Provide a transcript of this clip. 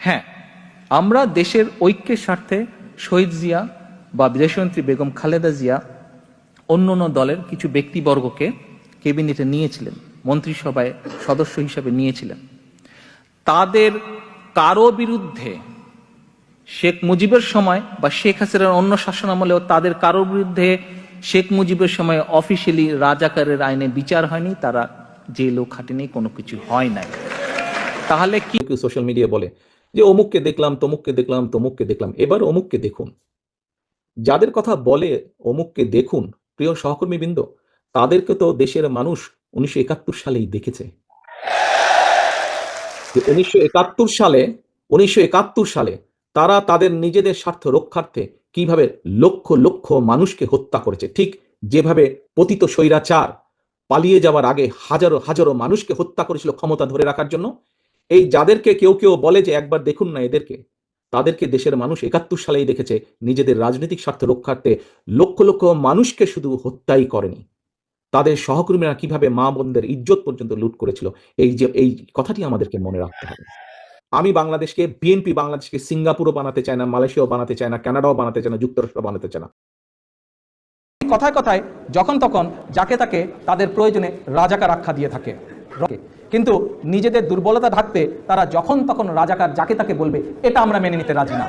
হ্যাঁ, আমরা দেশের ঐক্যের স্বার্থে শহীদ জিয়া বা বিদেশমন্ত্রী বেগম খালেদা জিয়া অন্য দলের কিছু ব্যক্তিবর্গকে ক্যাবিনেটে নিয়েছিলেন, মন্ত্রিসভায় সদস্য হিসাবে নিয়েছিলেন। তাদের কারো বিরুদ্ধে শেখ মুজিবের সময় বা শেখ হাসিনার অন্য শাসনামলেও তাদের কারোর বিরুদ্ধে শেখ মুজিবের সময় অফিসিয়ালি রাজাকারের আইনে বিচার হয়নি, তারা জেলও খাটেনি, কোনো কিছু হয় নাই। তাহলে কি সোশ্যাল মিডিয়া বলে যে অমুককে দেখলাম, তমুককে দেখলাম, তমুককে দেখলাম, এবার অমুককে দেখুন। যাদের কথা বলে অমুককে দেখুন, প্রিয় সহকর্মীবৃন্দ, তাদেরকে তো দেশের মানুষ 1971 সালেই দেখেছে। 1971 সালে তারা তাদের নিজেদের স্বার্থ রক্ষার্থে কিভাবে লক্ষ লক্ষ মানুষকে হত্যা করেছে, ঠিক যেভাবে পতিত স্বৈরাচার পালিয়ে যাওয়ার আগে হাজারো হাজারো মানুষকে হত্যা করেছিল ক্ষমতা ধরে রাখার জন্য। এই যাদেরকে কেউ কেউ বলে যে একবার দেখুন না এদেরকে, তাদেরকে দেশের মানুষ 71 সালেই দেখেছে নিজেদের রাজনৈতিক স্বার্থ রক্ষার্থে লক্ষ লক্ষ মানুষকে শুধু হত্যাই করেনি, তাদের সহকর্মীরা কিভাবে মা বোনদের ইজ্জত পর্যন্ত লুট করেছিল। এই কথাটি আমাদেরকে মনে রাখতে হবে। আমি বাংলাদেশকে, বিএনপি বাংলাদেশকে সিঙ্গাপুরও বানাতে চায় না, মালয়েশিয়াও বানাতে চায় না, কানাডাও বানাতে চায় না, যুক্তরাষ্ট্র বানাতে চায় না। কথায় কথায় যখন তখন যাকে তাকে তাদের প্রয়োজনে রাজাকার আখ্যা দিয়ে থাকে, কিন্তু নিজেদের দুর্বলতা ঢাকতে তারা যখন তখন রাজাকার যাকে তাকে বলবে, এটা আমরা মেনে নিতে রাজি না।